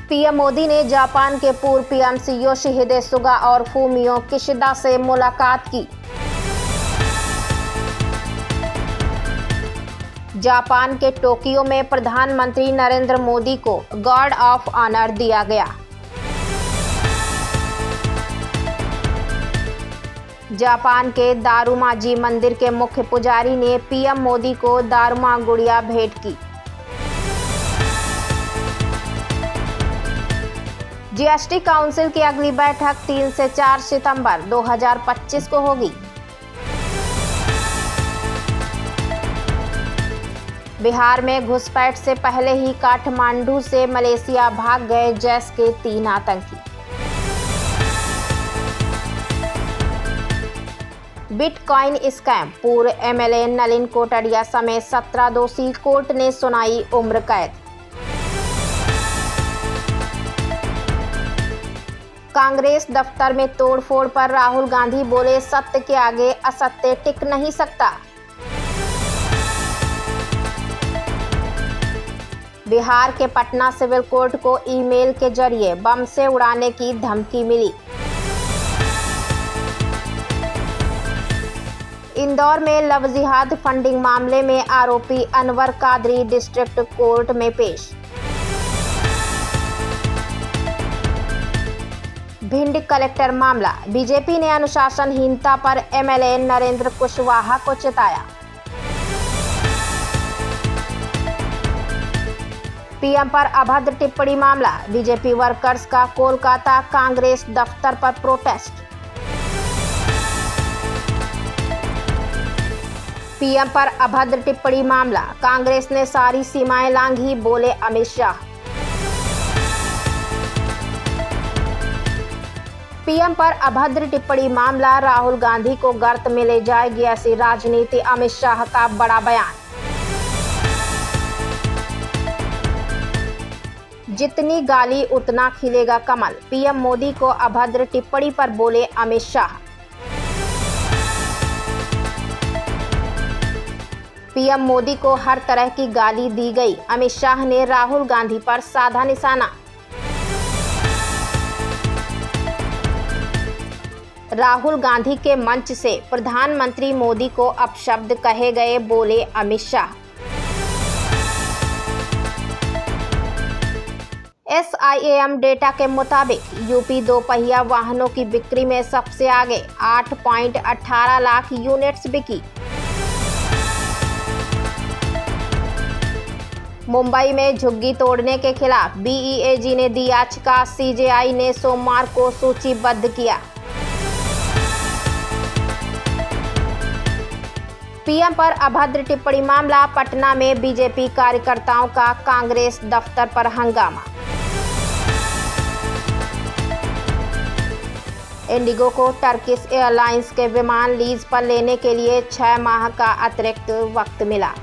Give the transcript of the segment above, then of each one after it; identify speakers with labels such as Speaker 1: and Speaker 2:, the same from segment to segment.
Speaker 1: PM Modi ने Japan के पूर्व पीएम योशिहिदे सुगा और फूमियो किशिदा से मुलाकात की। जापान के टोक्यो में प्रधानमंत्री नरेंद्र मोदी को गार्ड ऑफ ऑनर दिया गया। जापान के दारुमाजी मंदिर के मुख्य पुजारी ने पीएम मोदी को दारुमा गुड़िया भेंट की। जीएसटी काउंसिल की अगली बैठक 3 से 4 सितंबर 2025 को होगी। बिहार में घुसपैठ से पहले ही काठमांडू से मलेशिया भाग गए जैश के 3 आतंकी। बिटकॉइन स्कैम, पूर्व एमएलए नलिन कोटड़िया समेत 17 दोषी, कोर्ट ने सुनाई उम्र कैद। कांग्रेस दफ्तर में तोड़फोड़ पर राहुल गांधी बोले, सत्य के आगे असत्य टिक नहीं सकता। बिहार के पटना सिविल कोर्ट को ईमेल के जरिए बम से उड़ाने की धमकी मिली। इंदौर में लव जिहाद फंडिंग मामले में आरोपी अनवर कादरी डिस्ट्रिक्ट कोर्ट में पेश। भिंड कलेक्टर मामला, बीजेपी ने अनुशासनहीनता पर एमएलए नरेंद्र कुशवाहा को चिताया। पीएम पर अभद्र टिप्पणी मामला, बीजेपी वर्कर्स का कोलकाता कांग्रेस दफ्तर पर प्रोटेस्ट। पीएम पर अभद्र टिप्पणी मामला, कांग्रेस ने सारी सीमाएं लांघी, बोले अमित शाह। पीएम पर अभद्र टिप्पणी मामला, राहुल गांधी को गर्त में ले जाएगी ऐसी राजनीति, अमित शाह का बड़ा बयान। जितनी गाली उतना खिलेगा कमल, पीएम मोदी को अभद्र टिप्पणी पर बोले अमित शाह। पीएम मोदी को हर तरह की गाली दी गई, अमित शाह ने राहुल गांधी पर साधा निशाना। राहुल गांधी के मंच से प्रधानमंत्री मोदी को अपशब्द कहे गए, बोले अमित शाह। SIAM डेटा के मुताबिक यूपी दोपहिया वाहनों की बिक्री में सबसे आगे, 8.18 लाख यूनिट्स बिकी। मुंबई में झुग्गी तोड़ने के खिलाफ BEAG ने दी याचिका, CJI ने सोमवार को सूचीबद्ध किया। पीएम पर अभद्र टिप्पणी मामला, पटना में बीजेपी कार्यकर्ताओं का कांग्रेस दफ्तर पर हंगामा। इंडिगो को टर्किश एयरलाइंस के विमान लीज पर लेने के लिए 6 माह का अतिरिक्त वक्त मिला।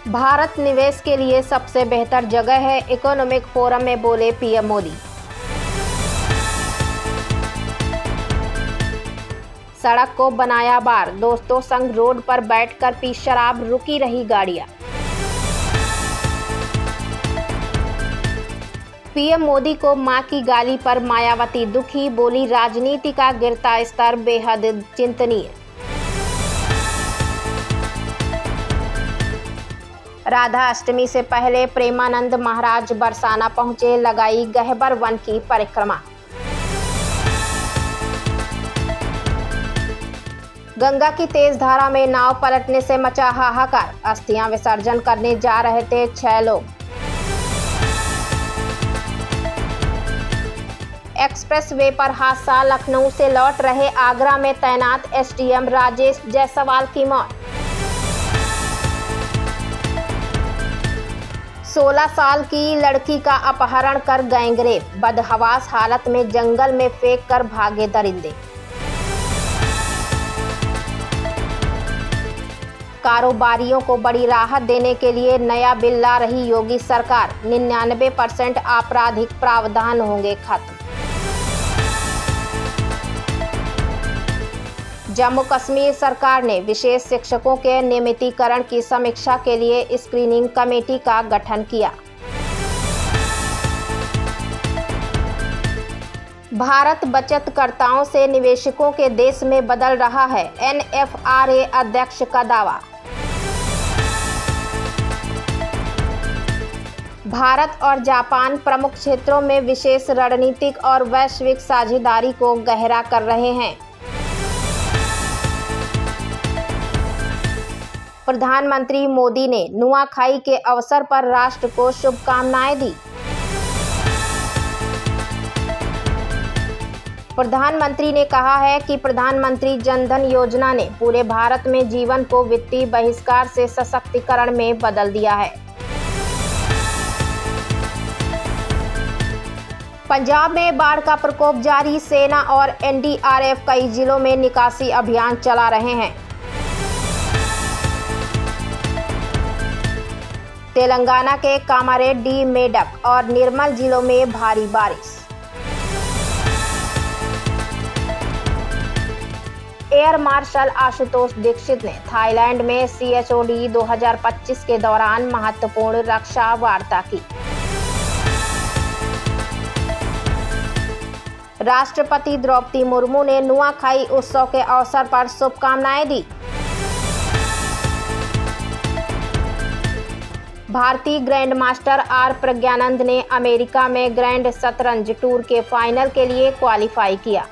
Speaker 1: भारत निवेश के लिए सबसे बेहतर जगह है, इकोनॉमिक फोरम में बोले पीएम मोदी। सड़क को बनाया बार, दोस्तों संग रोड पर बैठकर पी शराब, रुकी रही गाड़ियां। पीएम मोदी को मां की गाली पर मायावती दुखी, बोली राजनीति का गिरता स्तर बेहद चिंतनीय। राधा अष्टमी से पहले प्रेमानंद महाराज बरसाना पहुंचे, लगाई गहबर वन की परिक्रमा। गंगा की तेज धारा में नाव पलटने से मचा हाहाकार, अस्थियां विसर्जन करने जा रहे थे 6 लोग। एक्सप्रेस वे पर हादसा, लखनऊ से लौट रहे आगरा में तैनात SDM राजेश जायसवाल की मौत। 16 साल की लड़की का अपहरण कर गैंगरेप, बदहवास हालत में जंगल में फेंक कर भागे दरिंदे। कारोबारियों को बड़ी राहत देने के लिए नया बिल ला रही योगी सरकार, 99% आपराधिक प्रावधान होंगे खत्म। जम्मू कश्मीर सरकार ने विशेष शिक्षकों के नियमितीकरण की समीक्षा के लिए स्क्रीनिंग कमेटी का गठन किया। भारत बचतकर्ताओं से निवेशकों के देश में बदल रहा है, NFRA अध्यक्ष का दावा। भारत और जापान प्रमुख क्षेत्रों में विशेष रणनीतिक और वैश्विक साझेदारी को गहरा कर रहे हैं। प्रधानमंत्री मोदी ने नुआखाई के अवसर पर राष्ट्र को शुभकामनाएं दी। प्रधानमंत्री ने कहा है कि प्रधानमंत्री जनधन योजना ने पूरे भारत में जीवन को वित्तीय बहिष्कार से सशक्तिकरण में बदल दिया है। पंजाब में बाढ़ का प्रकोप जारी, सेना और NDRF कई जिलों में निकासी अभियान चला रहे हैं। तेलंगाना के कामारेड्डी, मेडक और निर्मल जिलों में भारी बारिश। एयर मार्शल आशुतोष दीक्षित ने थाईलैंड में CHOD 2025 के दौरान महत्वपूर्ण रक्षा वार्ता की। राष्ट्रपति द्रौपदी मुर्मू ने नुआखाई उत्सव के अवसर पर शुभकामनाएं दी। भारतीय ग्रैंड मास्टर R प्रज्ञानंद ने अमेरिका में ग्रैंड शतरंज टूर के फाइनल के लिए क्वालिफाई किया।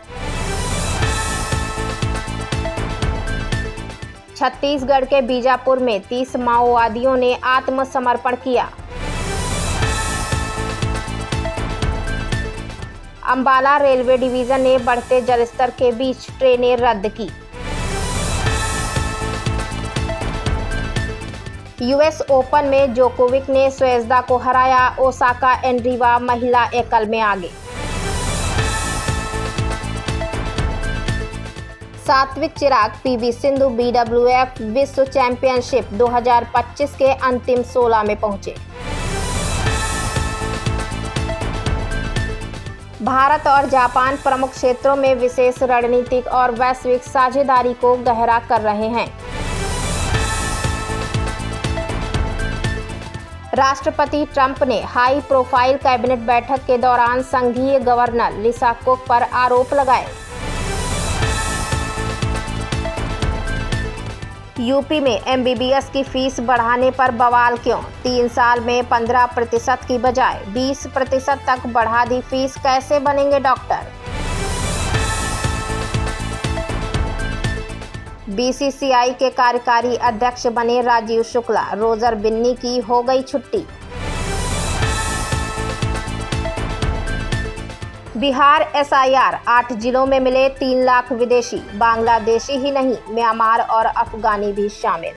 Speaker 1: छत्तीसगढ़ के बीजापुर में 30 माओवादियों ने आत्मसमर्पण किया। अंबाला रेलवे डिवीजन ने बढ़ते जलस्तर के बीच ट्रेनें रद्द की। US ओपन में जोकोविक ने स्वेज्दा को हराया, ओसाका एंड्रीवा महिला एकल में आगे। सात्विक चिराग PV सिंधु BWF विश्व चैंपियनशिप 2025 के अंतिम 16 में पहुंचे। भारत और जापान प्रमुख क्षेत्रों में विशेष रणनीतिक और वैश्विक साझेदारी को गहरा कर रहे हैं। राष्ट्रपति ट्रंप ने हाई प्रोफाइल कैबिनेट बैठक के दौरान संघीय गवर्नर लिसा कुक पर आरोप लगाए। यूपी में MBBS की फीस बढ़ाने पर बवाल क्यों? 3 साल में 15% की बजाय 20% तक बढ़ा दी फीस, कैसे बनेंगे डॉक्टर? BCCI के कार्यकारी अध्यक्ष बने राजीव शुक्ला, रोजर बिन्नी की हो गई छुट्टी। बिहार SIR 8 जिलों में मिले 3 लाख विदेशी, बांग्लादेशी ही नहीं, म्यांमार और अफगानी भी शामिल।